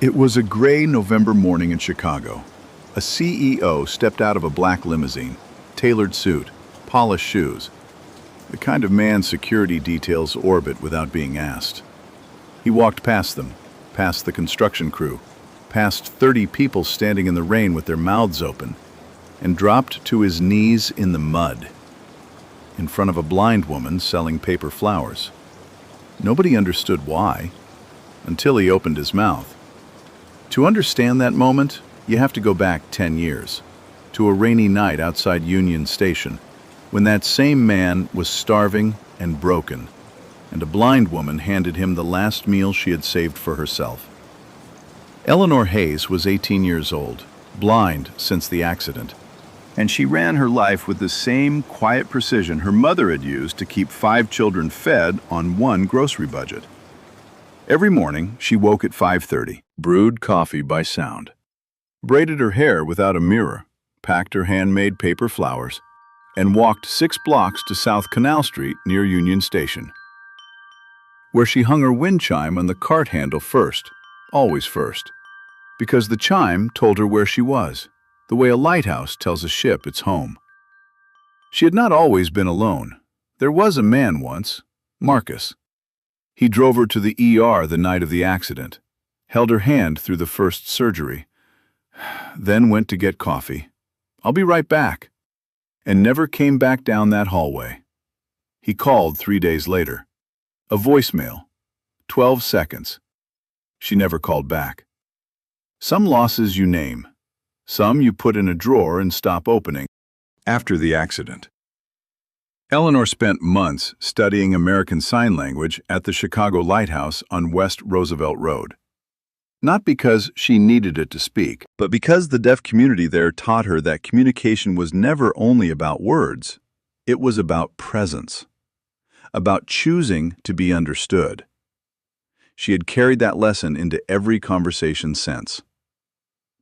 It was a gray November morning in Chicago. A CEO stepped out of a black limousine, tailored suit, polished shoes, the kind of man security details orbit without being asked. He walked past them, past the construction crew, past 30 people standing in the rain with their mouths open, and dropped to his knees in the mud, in front of a blind woman selling paper flowers. Nobody understood why, until he opened his mouth. To understand that moment, you have to go back 10 years, to a rainy night outside Union Station, when that same man was starving and broken, and a blind woman handed him the last meal she had saved for herself. Eleanor Hayes was 18 years old, blind since the accident, and she ran her life with the same quiet precision her mother had used to keep 5 children fed on one grocery budget. Every morning, she woke at 5:30, brewed coffee by sound, braided her hair without a mirror, packed her handmade paper flowers, and walked 6 blocks to South Canal Street near Union Station, where she hung her wind chime on the cart handle first, always first, because the chime told her where she was, the way a lighthouse tells a ship it's home. She had not always been alone. There was a man once, Marcus. He drove her to the ER the night of the accident, held her hand through the first surgery, then went to get coffee. "I'll be right back," and never came back down that hallway. He called 3 days later. A voicemail, 12 seconds. She never called back. Some losses you name, some you put in a drawer and stop opening after the accident. Eleanor spent months studying American Sign Language at the Chicago Lighthouse on West Roosevelt Road. Not because she needed it to speak, but because the deaf community there taught her that communication was never only about words. It was about presence, about choosing to be understood. She had carried that lesson into every conversation since.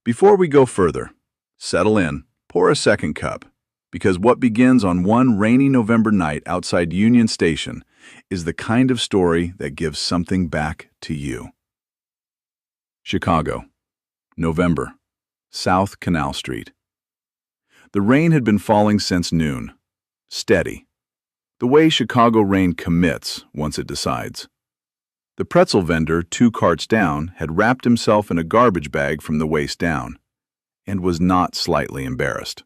Before we go further, settle in, pour a second cup, because what begins on one rainy November night outside Union Station is the kind of story that gives something back to you. Chicago, November, South Canal Street. The rain had been falling since noon, steady, the way Chicago rain commits once it decides. The pretzel vendor 2 carts down had wrapped himself in a garbage bag from the waist down, and was not slightly embarrassed.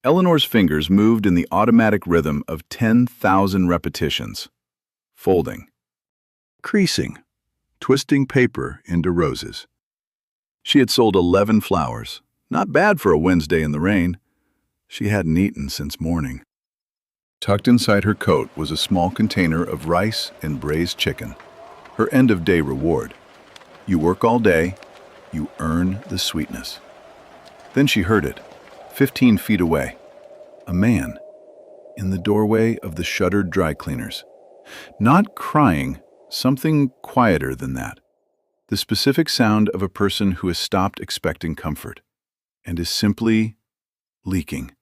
Eleanor's fingers moved in the automatic rhythm of 10,000 repetitions, folding, creasing, twisting paper into roses. She had sold 11 flowers, not bad for a Wednesday in the rain. She hadn't eaten since morning. Tucked inside her coat was a small container of rice and braised chicken, her end-of-day reward. You work all day, you earn the sweetness. Then she heard it. 15 feet away, a man in the doorway of the shuttered dry cleaners. Not crying, something quieter than that. The specific sound of a person who has stopped expecting comfort and is simply leaking.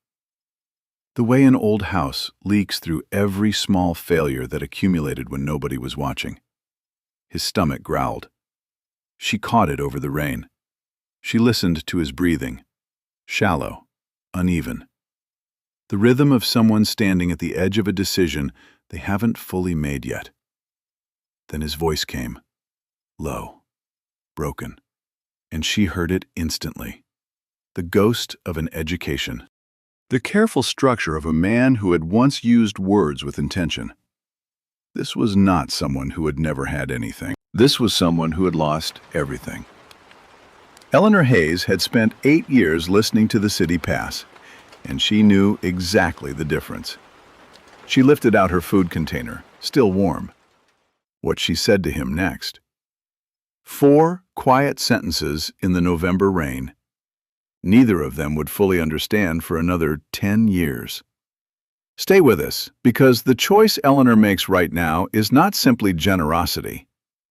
The way an old house leaks through every small failure that accumulated when nobody was watching. His stomach growled. She caught it over the rain. She listened to his breathing, shallow, uneven. The rhythm of someone standing at the edge of a decision they haven't fully made yet. Then his voice came, low, broken, and she heard it instantly. The ghost of an education. The careful structure of a man who had once used words with intention. This was not someone who had never had anything. This was someone who had lost everything. Eleanor Hayes had spent 8 years listening to the city pass, and she knew exactly the difference. She lifted out her food container, still warm. What she said to him next. 4 quiet sentences in the November rain. Neither of them would fully understand for another 10 years. Stay with us, because the choice Eleanor makes right now is not simply generosity.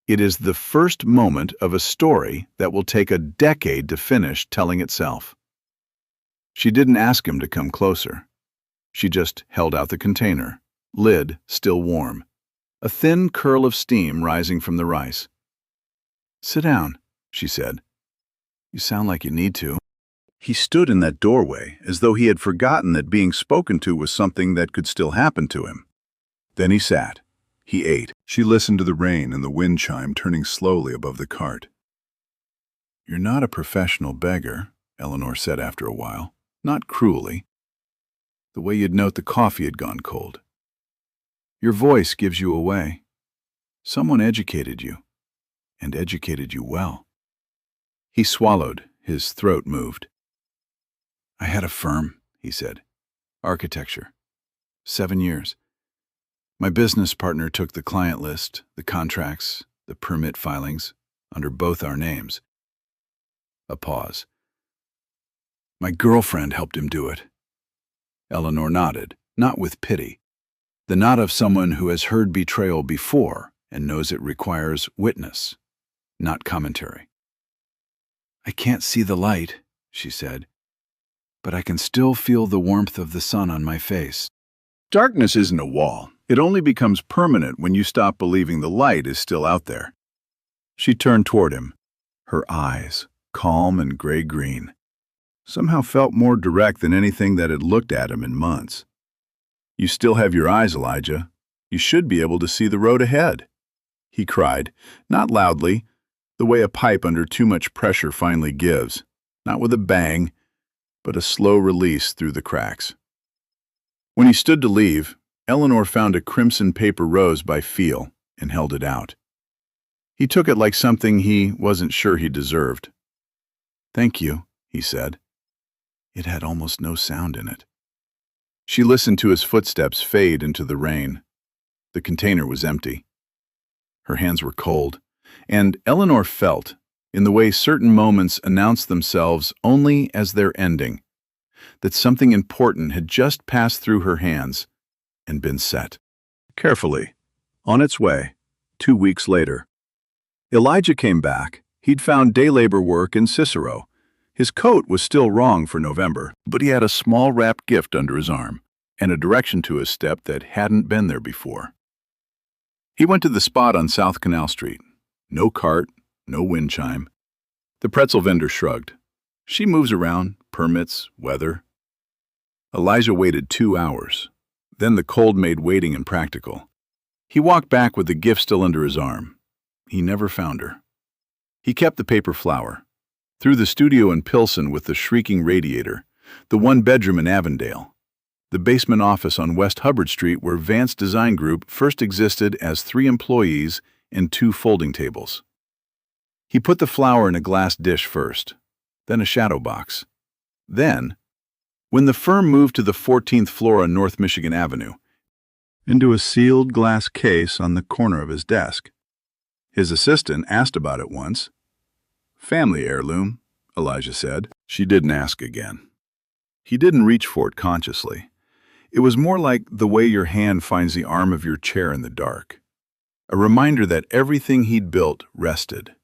It is the first moment of a story that will take a decade to finish telling itself. She didn't ask him to come closer. She just held out the container, lid still warm, a thin curl of steam rising from the rice. "Sit down," she said. "You sound like you need to." He stood in that doorway as though he had forgotten that being spoken to was something that could still happen to him. Then he sat. He ate. She listened to the rain and the wind chime turning slowly above the cart. "You're not a professional beggar," Eleanor said after a while, not cruelly. "The way you'd note the coffee had gone cold. Your voice gives you away. Someone educated you, and educated you well." He swallowed. His throat moved. "I had a firm," he said. "Architecture. 7 years. My business partner took the client list, the contracts, the permit filings, under both our names." A pause. "My girlfriend helped him do it." Eleanor nodded, not with pity. The nod of someone who has heard betrayal before and knows it requires witness, not commentary. "I can't see the light," she said, "but I can still feel the warmth of the sun on my face." Darkness isn't a wall. It only becomes permanent when you stop believing the light is still out there. She turned toward him. Her eyes, calm and gray-green, somehow felt more direct than anything that had looked at him in months. "You still have your eyes, Elijah. You should be able to see the road ahead," he cried, not loudly, the way a pipe under too much pressure finally gives, not with a bang, but a slow release through the cracks. When he stood to leave, Eleanor found a crimson paper rose by feel and held it out. He took it like something he wasn't sure he deserved. "Thank you," he said. It had almost no sound in it. She listened to his footsteps fade into the rain. The container was empty. Her hands were cold, and Eleanor felt, in the way certain moments announce themselves only as their ending, that something important had just passed through her hands and been set. Carefully, on its way, 2 weeks later. Elijah came back. He'd found day labor work in Cicero. His coat was still wrong for November, but he had a small wrapped gift under his arm and a direction to his step that hadn't been there before. He went to the spot on South Canal Street. No cart, no wind chime. The pretzel vendor shrugged. "She moves around, permits, weather." Elijah waited 2 hours. Then the cold made waiting impractical. He walked back with the gift still under his arm. He never found her. He kept the paper flower. Through the studio in Pilsen with the shrieking radiator, the 1-bedroom in Avondale, the basement office on West Hubbard Street where Vance Design Group first existed as 3 employees and 2 folding tables. He put the flower in a glass dish first, then a shadow box. Then, when the firm moved to the 14th floor on North Michigan Avenue, into a sealed glass case on the corner of his desk. His assistant asked about it once. "Family heirloom," Elijah said. She didn't ask again. He didn't reach for it consciously. It was more like the way your hand finds the arm of your chair in the dark. A reminder that everything he'd built rested,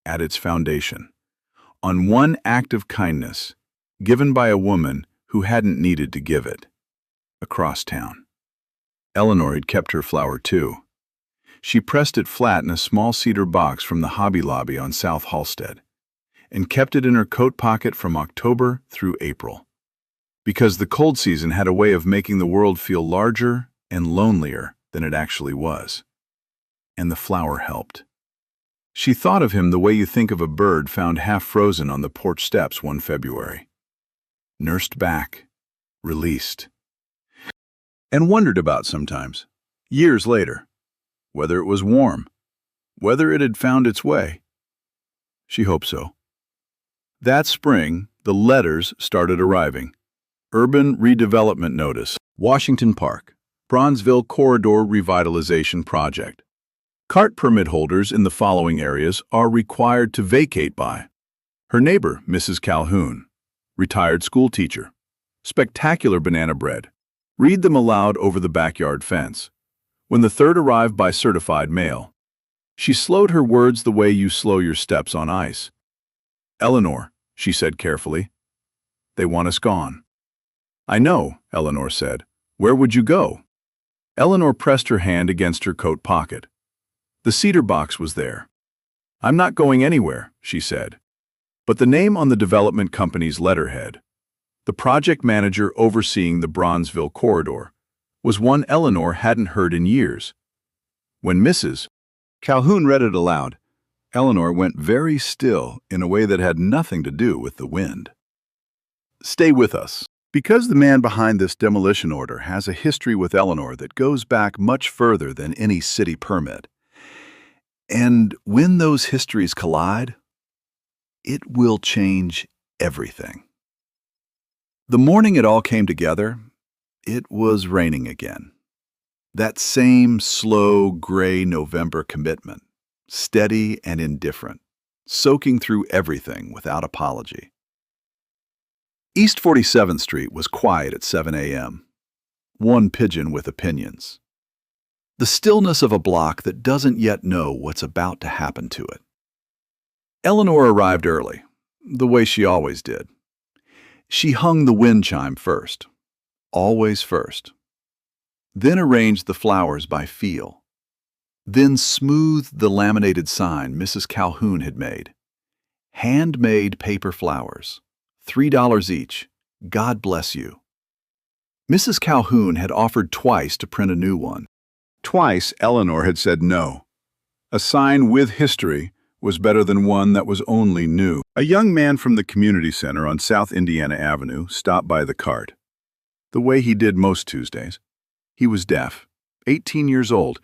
at its foundation, on one act of kindness, given by a woman who hadn't needed to give it, across town. Eleanor had kept her flower too. She pressed it flat in a small cedar box from the Hobby Lobby on South Halsted, and kept it in her coat pocket from October through April. Because the cold season had a way of making the world feel larger and lonelier than it actually was. And the flower helped. She thought of him the way you think of a bird found half frozen on the porch steps one February. Nursed back, released. And wondered about sometimes, years later, whether it was warm, whether it had found its way. She hoped so. That spring, the letters started arriving. Urban Redevelopment Notice, Washington Park, Bronzeville Corridor Revitalization Project. Cart permit holders in the following areas are required to vacate by her neighbor, Mrs. Calhoun, retired school teacher, spectacular banana bread. Read them aloud over the backyard fence. When the third arrived by certified mail. She slowed her words the way you slow your steps on ice. "Eleanor," she said carefully, "they want us gone." "I know," Eleanor said. "Where would you go?" Eleanor pressed her hand against her coat pocket. The cedar box was there. "I'm not going anywhere," she said. But the name on the development company's letterhead, the project manager overseeing the Bronzeville corridor, was one Eleanor hadn't heard in years. When Mrs. Calhoun read it aloud, Eleanor went very still in a way that had nothing to do with the wind. "Stay with us. Because the man behind this demolition order has a history with Eleanor that goes back much further than any city permit. And when those histories collide, it will change everything." The morning it all came together, it was raining again. That same slow, gray November commitment, steady and indifferent, soaking through everything without apology. East 47th Street was quiet at 7 a.m. One pigeon with opinions. The stillness of a block that doesn't yet know what's about to happen to it. Eleanor arrived early, the way she always did. She hung the wind chime first, always first. Then arranged the flowers by feel. Then smoothed the laminated sign Mrs. Calhoun had made. Handmade paper flowers, $3 each. God bless you. Mrs. Calhoun had offered twice to print a new one. Twice Eleanor had said no. A sign with history was better than one that was only new. A young man from the community center on South Indiana Avenue stopped by the cart, the way he did most Tuesdays. He was deaf, 18 years old,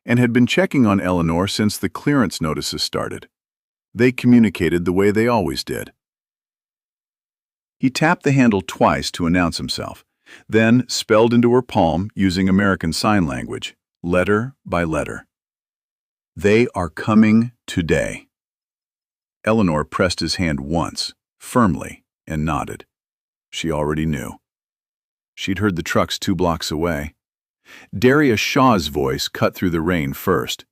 and had been checking on Eleanor since the clearance notices started. They communicated the way they always did. He tapped the handle twice to announce himself, then spelled into her palm using American Sign Language, letter by letter. "They are coming today." Eleanor pressed his hand once, firmly, and nodded. She already knew. She'd heard the trucks 2 blocks away. Darius Shaw's voice cut through the rain first.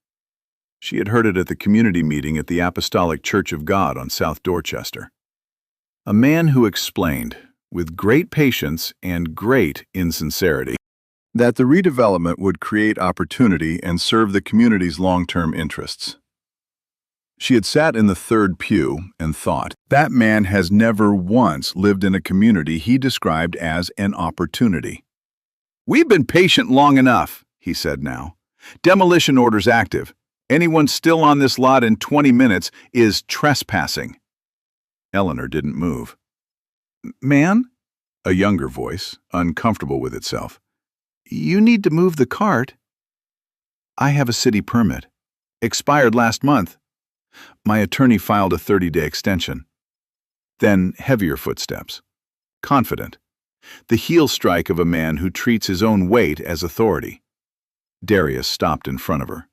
She had heard it at the community meeting at the Apostolic Church of God on South Dorchester. A man who explained, with great patience and great insincerity, that the redevelopment would create opportunity and serve the community's long-term interests. She had sat in the third pew and thought, that man has never once lived in a community he described as an opportunity. "We've been patient long enough," he said now. "Demolition orders active. Anyone still on this lot in 20 minutes is trespassing." Eleanor didn't move. "Man?" A younger voice, uncomfortable with itself. "You need to move the cart." "I have a city permit. Expired last month. My attorney filed a 30-day extension." Then heavier footsteps. Confident. The heel strike of a man who treats his own weight as authority. Darius stopped in front of her.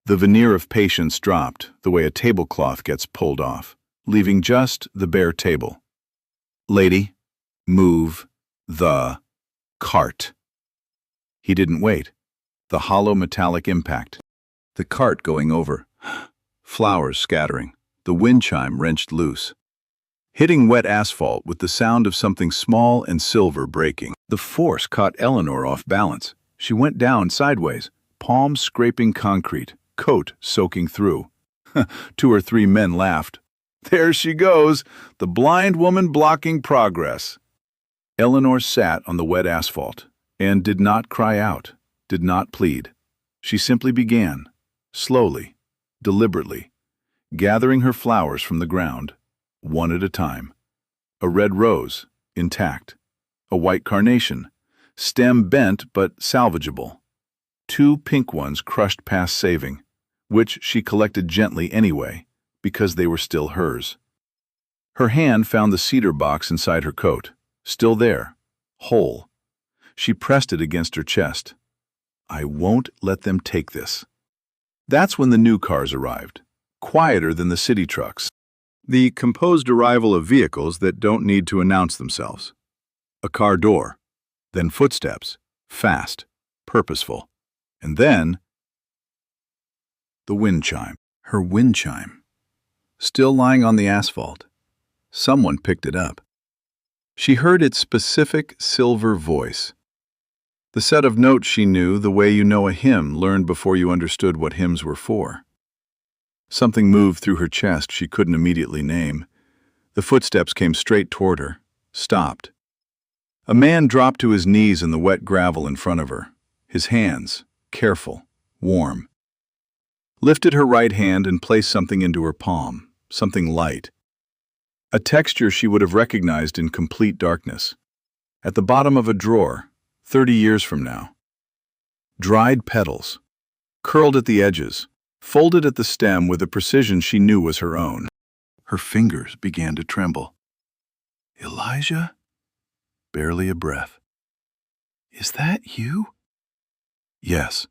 The veneer of patience dropped the way a tablecloth gets pulled off, leaving just the bare table. "Lady, move the cart." He didn't wait. The hollow metallic impact. The cart going over. Flowers scattering. The wind chime wrenched loose. Hitting wet asphalt with the sound of something small and silver breaking. The force caught Eleanor off balance. She went down sideways, palms scraping concrete, coat soaking through. 2 or 3 men laughed. "There she goes, the blind woman blocking progress." Eleanor sat on the wet asphalt and did not cry out, did not plead. She simply began, slowly, deliberately, gathering her flowers from the ground, one at a time. A red rose, intact. A white carnation, stem bent but salvageable. 2 pink ones crushed past saving, which she collected gently anyway, because they were still hers. Her hand found the cedar box inside her coat, still there, whole. She pressed it against her chest. "I won't let them take this." That's when the new cars arrived, quieter than the city trucks. The composed arrival of vehicles that don't need to announce themselves. A car door, then footsteps, fast, purposeful, and then the wind chime. Her wind chime. Still lying on the asphalt. Someone picked it up. She heard its specific silver voice. The set of notes she knew the way you know a hymn learned before you understood what hymns were for. Something moved through her chest she couldn't immediately name. The footsteps came straight toward her, stopped. A man dropped to his knees in the wet gravel in front of her, his hands, careful, warm. Lifted her right hand and placed something into her palm, something light. A texture she would have recognized in complete darkness. At the bottom of a drawer, 30 years from now. Dried petals, curled at the edges, folded at the stem with a precision she knew was her own. Her fingers began to tremble. "Elijah?" Barely a breath. "Is that you?" Yes,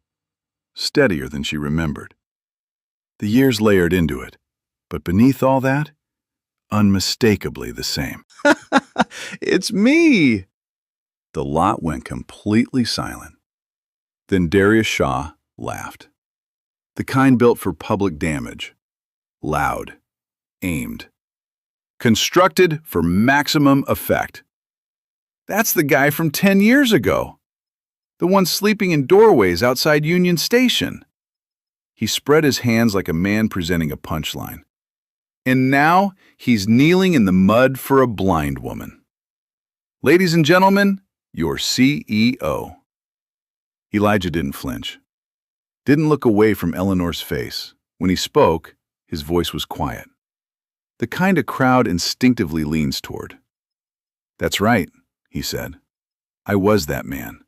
steadier than she remembered. The years layered into it, but beneath all that, unmistakably the same. "It's me!" The lot went completely silent. Then Darius Shaw laughed. The kind built for public damage. Loud. Aimed. Constructed for maximum effect. "That's the guy from 10 years ago. The one sleeping in doorways outside Union Station." He spread his hands like a man presenting a punchline. "And now he's kneeling in the mud for a blind woman. Ladies and gentlemen, your CEO." Elijah didn't flinch. Didn't look away from Eleanor's face. When he spoke, his voice was quiet. The kind a crowd instinctively leans toward. "That's right," he said. "I was that man.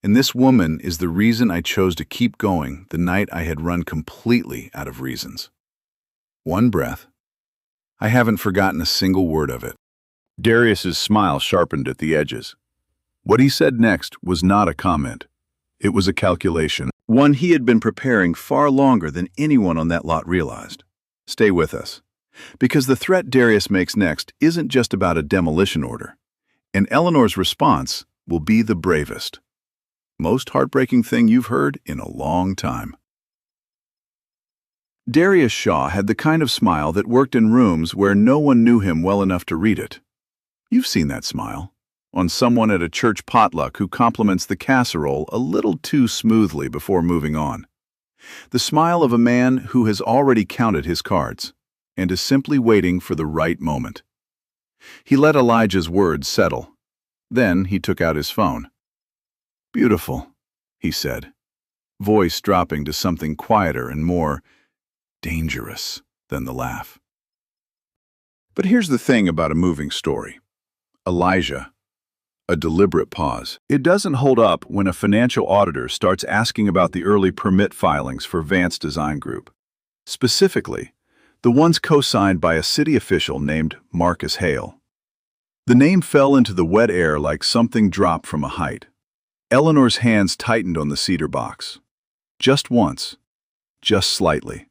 And this woman is the reason I chose to keep going the night I had run completely out of reasons." One breath. I haven't forgotten a single word of it. Darius's smile sharpened at the edges. What he said next was not a comment. It was a calculation, one he had been preparing far longer than anyone on that lot realized. Stay with us, because the threat Darius makes next isn't just about a demolition order, and Eleanor's response will be the bravest, most heartbreaking thing you've heard in a long time. Darius Shaw had the kind of smile that worked in rooms where no one knew him well enough to read it. You've seen that smile on someone at a church potluck who compliments the casserole a little too smoothly before moving on. The smile of a man who has already counted his cards and is simply waiting for the right moment. He let Elijah's words settle. Then he took out his phone. "Beautiful," he said, voice dropping to something quieter and more dangerous than the laugh. But here's the thing about a moving story. Elijah. A deliberate pause. It doesn't hold up when a financial auditor starts asking about the early permit filings for Vance Design Group. Specifically, the ones co-signed by a city official named Marcus Hale. The name fell into the wet air like something dropped from a height. Eleanor's hands tightened on the cedar box. Just once. Just slightly.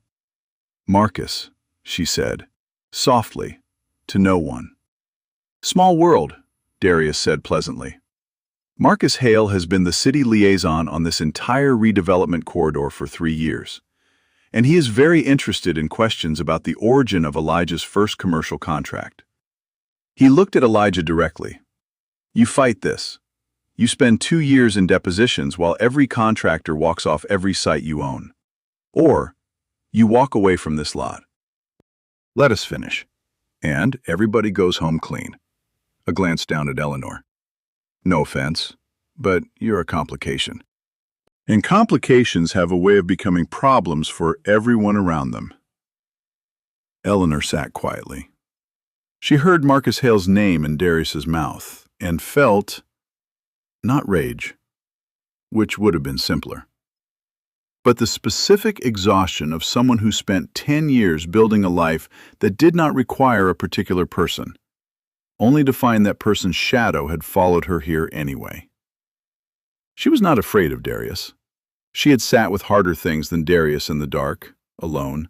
"Marcus," she said, softly, to no one. "Small world," Darius said pleasantly. Marcus Hale has been the city liaison on this entire redevelopment corridor for 3 years, and he is very interested in questions about the origin of Elijah's first commercial contract. He looked at Elijah directly. "You fight this. You spend 2 years in depositions while every contractor walks off every site you own. Or, you walk away from this lot. Let us finish. And everybody goes home clean." A glance down at Eleanor. "No offense, but you're a complication. And complications have a way of becoming problems for everyone around them." Eleanor sat quietly. She heard Marcus Hale's name in Darius's mouth and felt, not rage, which would have been simpler, but the specific exhaustion of someone who spent 10 years building a life that did not require a particular person, only to find that person's shadow had followed her here anyway. She was not afraid of Darius. She had sat with harder things than Darius in the dark, alone,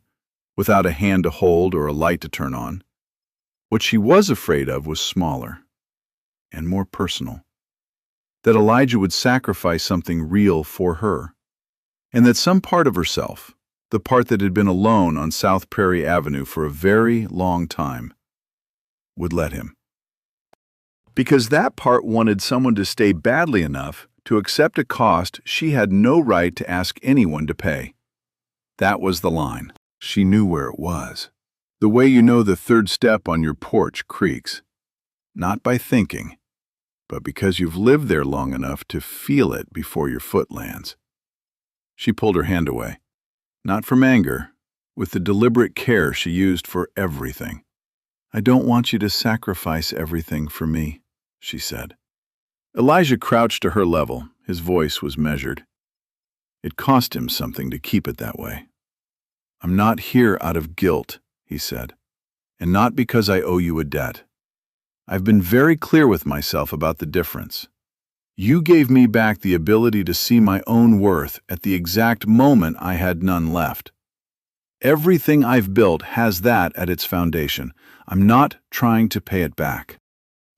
without a hand to hold or a light to turn on. What she was afraid of was smaller and more personal. That Elijah would sacrifice something real for her, and that some part of herself, the part that had been alone on South Prairie Avenue for a very long time, would let him. Because that part wanted someone to stay badly enough to accept a cost she had no right to ask anyone to pay. That was the line. She knew where it was. The way you know the third step on your porch creaks. Not by thinking, but because you've lived there long enough to feel it before your foot lands. She pulled her hand away, not from anger, with the deliberate care she used for everything. "I don't want you to sacrifice everything for me," she said. Elijah crouched to her level. His voice was measured. It cost him something to keep it that way. "I'm not here out of guilt," he said, "and not because I owe you a debt. I've been very clear with myself about the difference. You gave me back the ability to see my own worth at the exact moment I had none left. Everything I've built has that at its foundation. I'm not trying to pay it back.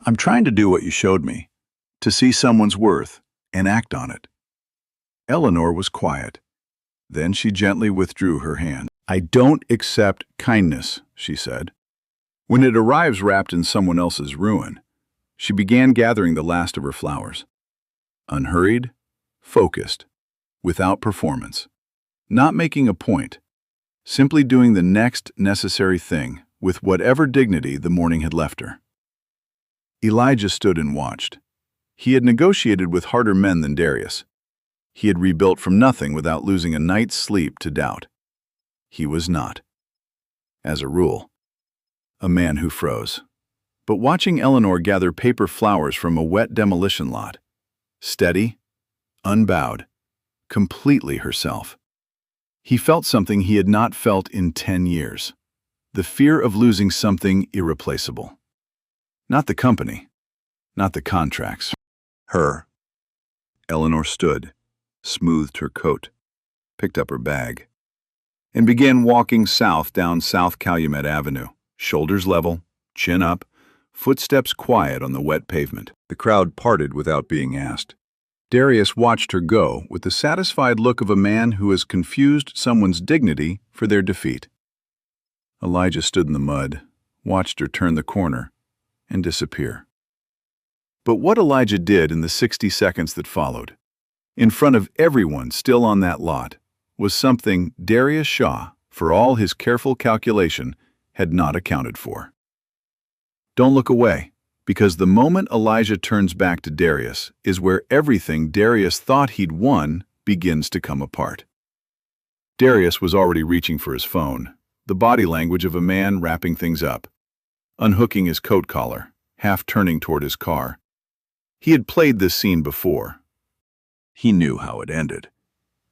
I'm trying to do what you showed me, to see someone's worth and act on it." Eleanor was quiet. Then she gently withdrew her hand. "I don't accept kindness," she said. "When it arrives wrapped in someone else's ruin." She began gathering the last of her flowers. Unhurried, focused, without performance. Not making a point, simply doing the next necessary thing with whatever dignity the morning had left her. Elijah stood and watched. He had negotiated with harder men than Darius. He had rebuilt from nothing without losing a night's sleep to doubt. He was not, as a rule, a man who froze. But watching Eleanor gather paper flowers from a wet demolition lot, steady, unbowed, completely herself, he felt something he had not felt in 10 years. The fear of losing something irreplaceable. Not the company, not the contracts. Her. Eleanor stood, smoothed her coat, picked up her bag, and began walking south down South Calumet Avenue, shoulders level, chin up, footsteps quiet on the wet pavement. The crowd parted without being asked. Darius watched her go with the satisfied look of a man who has confused someone's dignity for their defeat. Elijah stood in the mud, watched her turn the corner, and disappear. But what Elijah did in the 60 seconds that followed, in front of everyone still on that lot, was something Darius Shaw, for all his careful calculation, had not accounted for. Don't look away, because the moment Elijah turns back to Darius is where everything Darius thought he'd won begins to come apart. Darius was already reaching for his phone, the body language of a man wrapping things up, unhooking his coat collar, half turning toward his car. He had played this scene before. He knew how it ended.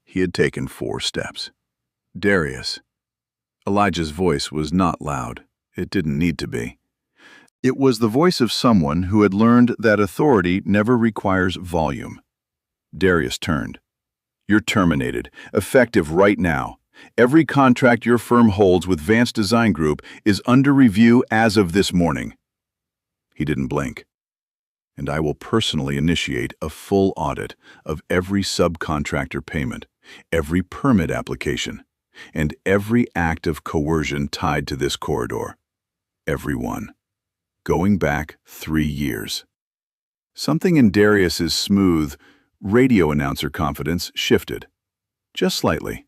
He had taken 4 steps. Darius. Elijah's voice was not loud. It didn't need to be. It was the voice of someone who had learned that authority never requires volume. Darius turned. "You're terminated, effective right now. Every contract your firm holds with Vance Design Group is under review as of this morning." He didn't blink. "And I will personally initiate a full audit of every subcontractor payment, every permit application, and every act of coercion tied to this corridor. Every one. Going back 3 years." Something in Darius's smooth, radio announcer confidence shifted. Just slightly.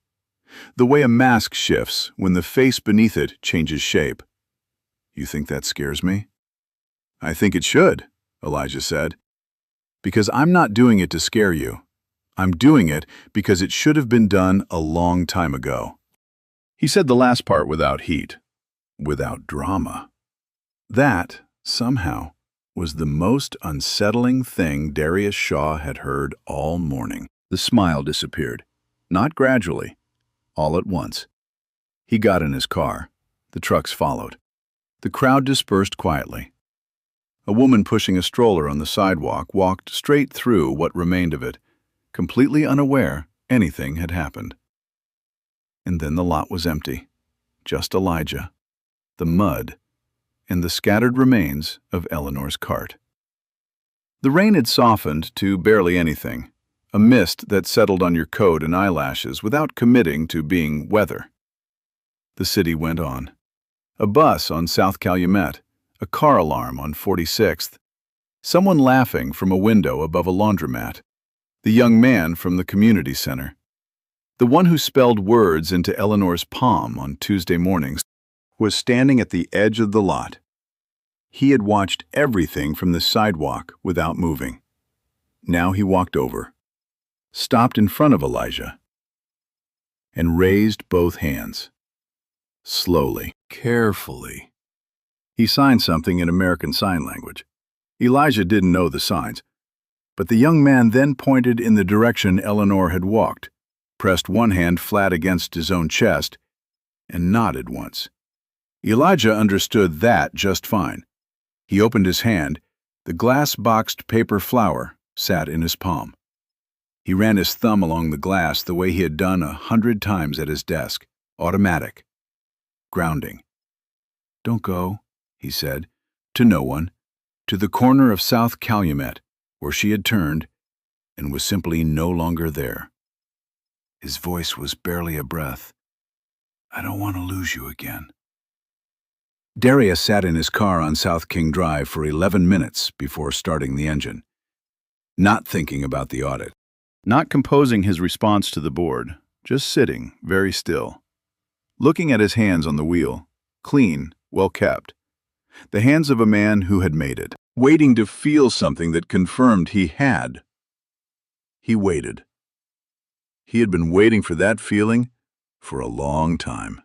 The way a mask shifts when the face beneath it changes shape. "You think that scares me?" "I think it should," Elijah said. "Because I'm not doing it to scare you. I'm doing it because it should have been done a long time ago." He said the last part without heat, without drama. That, somehow, was the most unsettling thing Darius Shaw had heard all morning. The smile disappeared, not gradually, all at once. He got in his car. The trucks followed. The crowd dispersed quietly. A woman pushing a stroller on the sidewalk walked straight through what remained of it, completely unaware anything had happened. And then the lot was empty. Just Elijah, the mud, and the scattered remains of Eleanor's cart. The rain had softened to barely anything, a mist that settled on your coat and eyelashes without committing to being weather. The city went on. A bus on South Calumet, a car alarm on 46th, someone laughing from a window above a laundromat, the young man from the community center. The one who spelled words into Eleanor's palm on Tuesday mornings was standing at the edge of the lot. He had watched everything from the sidewalk without moving. Now he walked over, stopped in front of Elijah, and raised both hands. Slowly, carefully. He signed something in American Sign Language. Elijah didn't know the signs, but the young man then pointed in the direction Eleanor had walked, pressed one hand flat against his own chest, and nodded once. Elijah understood that just fine. He opened his hand. The glass-boxed paper flower sat in his palm. He ran his thumb along the glass the way he had done 100 times at his desk, automatic, grounding. "Don't go," he said, to no one, to the corner of South Calumet, where she had turned and was simply no longer there. His voice was barely a breath. "I don't want to lose you again." Darius sat in his car on South King Drive for 11 minutes before starting the engine, not thinking about the audit, not composing his response to the board, just sitting, very still, looking at his hands on the wheel, clean, well kept, the hands of a man who had made it, waiting to feel something that confirmed he had. He waited. He had been waiting for that feeling for a long time.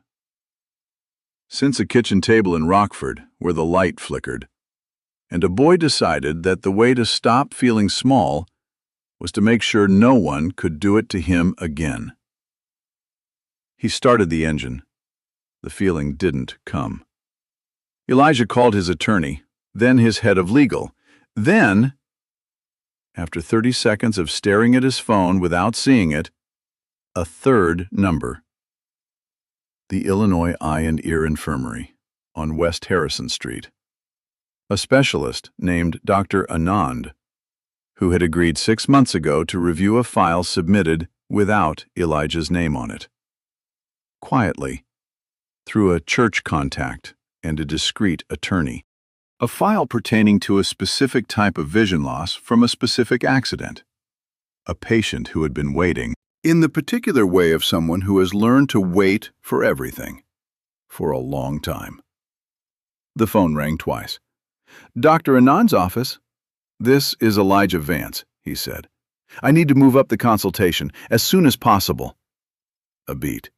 Since a kitchen table in Rockford where the light flickered, and a boy decided that the way to stop feeling small was to make sure no one could do it to him again. He started the engine. The feeling didn't come. Elijah called his attorney, then his head of legal. Then, after 30 seconds of staring at his phone without seeing it, a third number. The Illinois Eye and Ear Infirmary on West Harrison Street. A specialist named Dr. Anand, who had agreed 6 months ago to review a file submitted without Elijah's name on it. Quietly, through a church contact and a discreet attorney. A file pertaining to a specific type of vision loss from a specific accident. A patient who had been waiting, in the particular way of someone who has learned to wait for everything, for a long time. The phone rang twice. "Dr. Anand's office." "This is Elijah Vance," he said. "I need to move up the consultation as soon as possible." A beat.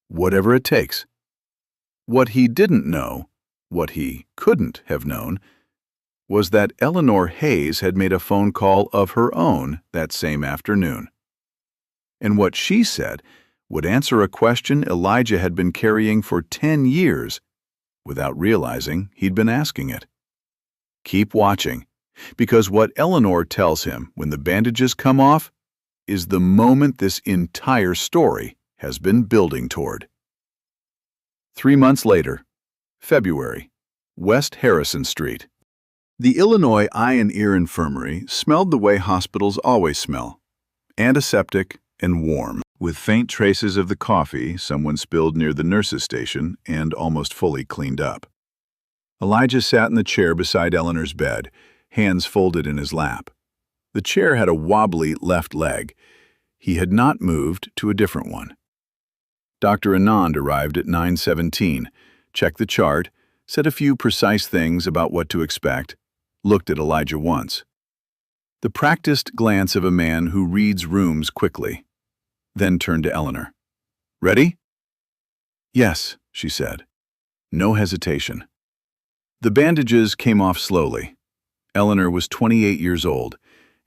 Whatever it takes. What he didn't know, what he couldn't have known, was that Eleanor Hayes had made a phone call of her own that same afternoon. And what she said would answer a question Elijah had been carrying for 10 years without realizing he'd been asking it. Keep watching, because what Eleanor tells him when the bandages come off is the moment this entire story has been building toward. 3 months later, February, West Harrison Street. The Illinois Eye and Ear Infirmary smelled the way hospitals always smell, antiseptic and warm, with faint traces of the coffee someone spilled near the nurse's station and almost fully cleaned up. Elijah sat in the chair beside Eleanor's bed, hands folded in his lap. The chair had a wobbly left leg. He had not moved to a different one. Dr. Anand arrived at 9:17, checked the chart, said a few precise things about what to expect, looked at Elijah once. The practiced glance of a man who reads rooms quickly, then turned to Eleanor. "Ready?" "Yes," she said. No hesitation. The bandages came off slowly. Eleanor was 28 years old,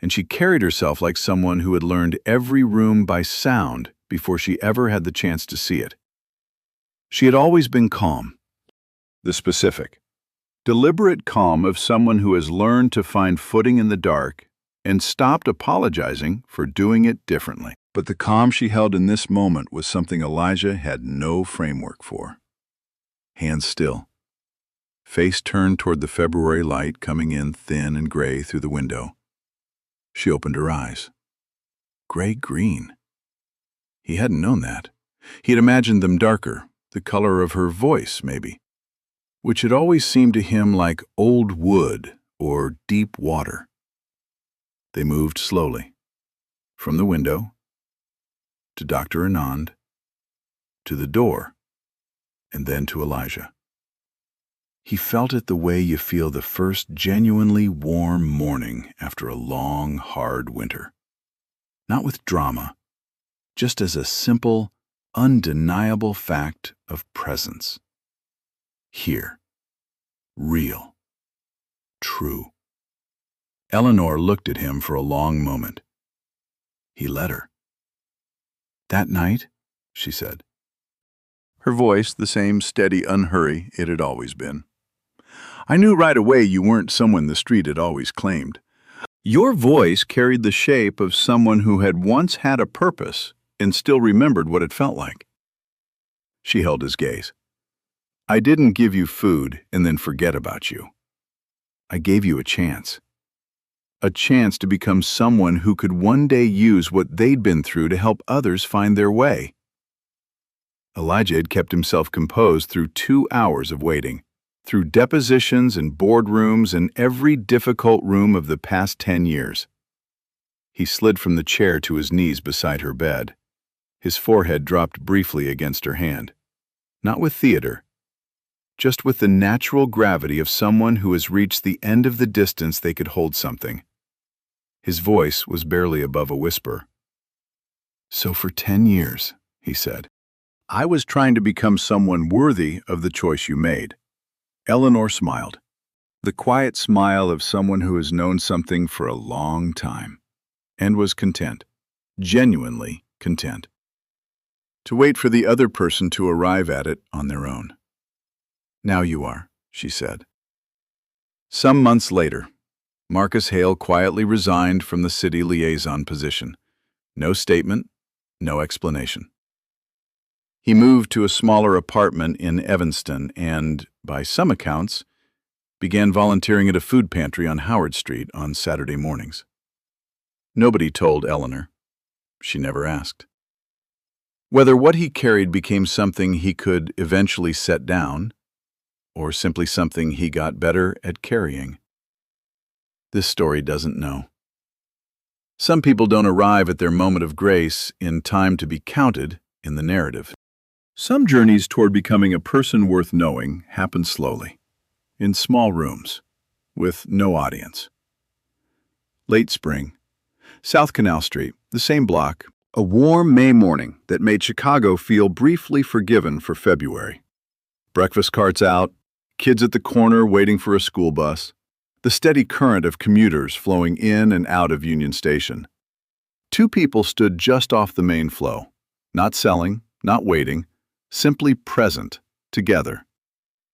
and she carried herself like someone who had learned every room by sound before she ever had the chance to see it. She had always been calm. The specific, deliberate calm of someone who has learned to find footing in the dark and stopped apologizing for doing it differently. But the calm she held in this moment was something Elijah had no framework for. Hands still. Face turned toward the February light coming in thin and gray through the window. She opened her eyes. Gray-green. He hadn't known that. He had imagined them darker, the color of her voice, maybe, which had always seemed to him like old wood or deep water. They moved slowly. From the window to Dr. Anand, to the door, and then to Elijah. He felt it the way you feel the first genuinely warm morning after a long, hard winter. Not with drama, just as a simple, undeniable fact of presence. Here. Real. True. Eleanor looked at him for a long moment. He let her. "That night," she said. Her voice the same steady unhurry it had always been. "I knew right away you weren't someone the street had always claimed. Your voice carried the shape of someone who had once had a purpose and still remembered what it felt like." She held his gaze. "I didn't give you food and then forget about you. I gave you a chance to become someone who could one day use what they'd been through to help others find their way." Elijah had kept himself composed through 2 hours of waiting, through depositions and boardrooms and every difficult room of the past 10 years. He slid from the chair to his knees beside her bed. His forehead dropped briefly against her hand. Not with theater, just with the natural gravity of someone who has reached the end of the distance they could hold something. His voice was barely above a whisper. "So for 10 years, he said, I was trying to become someone worthy of the choice you made." Eleanor smiled, the quiet smile of someone who has known something for a long time, and was content, genuinely content, to wait for the other person to arrive at it on their own. "Now you are," she said. Some months later, Marcus Hale quietly resigned from the city liaison position. No statement, no explanation. He moved to a smaller apartment in Evanston and, by some accounts, began volunteering at a food pantry on Howard Street on Saturday mornings. Nobody told Eleanor. She never asked. Whether what he carried became something he could eventually set down, or simply something he got better at carrying, this story doesn't know. Some people don't arrive at their moment of grace in time to be counted in the narrative. Some journeys toward becoming a person worth knowing happen slowly, in small rooms, with no audience. Late spring, South Canal Street, the same block, a warm May morning that made Chicago feel briefly forgiven for February. Breakfast carts out, kids at the corner waiting for a school bus, the steady current of commuters flowing in and out of Union Station. 2 people stood just off the main flow, not selling, not waiting, simply present, together.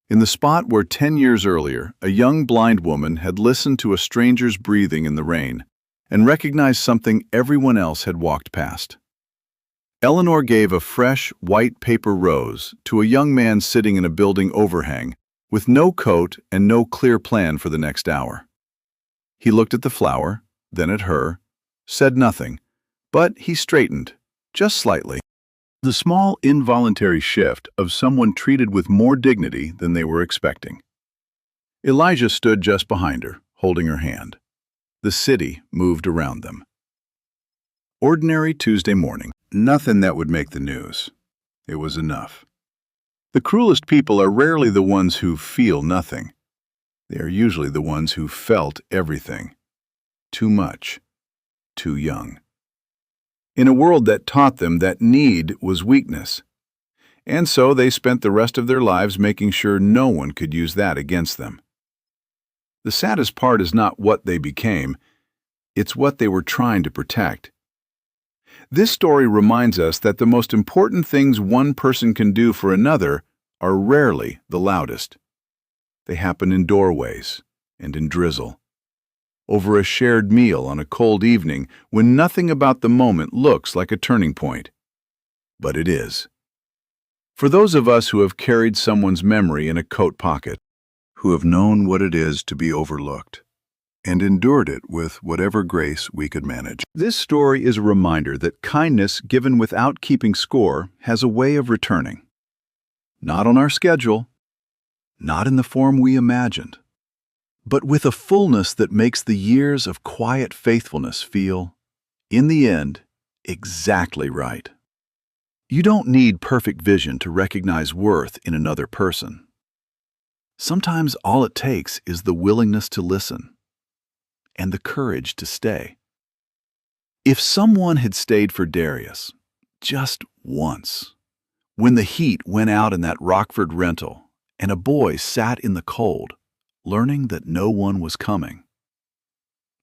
In the spot where 10 years earlier, a young blind woman had listened to a stranger's breathing in the rain and recognized something everyone else had walked past. Eleanor gave a fresh, white paper rose to a young man sitting in a building overhang with no coat and no clear plan for the next hour. He looked at the flower, then at her, said nothing, but he straightened, just slightly. The small, involuntary shift of someone treated with more dignity than they were expecting. Elijah stood just behind her, holding her hand. The city moved around them. Ordinary Tuesday morning. Nothing that would make the news. It was enough. The cruelest people are rarely the ones who feel nothing. They are usually the ones who felt everything. Too much. Too young. In a world that taught them that need was weakness. And so they spent the rest of their lives making sure no one could use that against them. The saddest part is not what they became, it's what they were trying to protect. This story reminds us that the most important things one person can do for another are rarely the loudest. They happen in doorways and in drizzle, over a shared meal on a cold evening when nothing about the moment looks like a turning point. But it is. For those of us who have carried someone's memory in a coat pocket, who have known what it is to be overlooked, and endured it with whatever grace we could manage. This story is a reminder that kindness given without keeping score has a way of returning. Not on our schedule, not in the form we imagined, but with a fullness that makes the years of quiet faithfulness feel, in the end, exactly right. You don't need perfect vision to recognize worth in another person. Sometimes all it takes is the willingness to listen and the courage to stay. If someone had stayed for Darius, just once, when the heat went out in that Rockford rental and a boy sat in the cold, learning that no one was coming,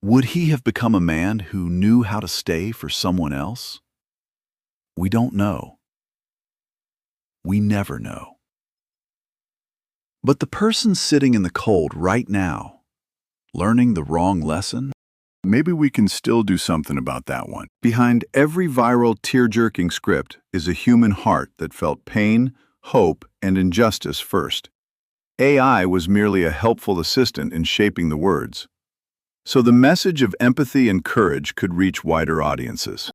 would he have become a man who knew how to stay for someone else? We don't know. We never know. But the person sitting in the cold right now, learning the wrong lesson, maybe we can still do something about that one. Behind every viral, tear-jerking script is a human heart that felt pain, hope, and injustice first. AI was merely a helpful assistant in shaping the words, so the message of empathy and courage could reach wider audiences.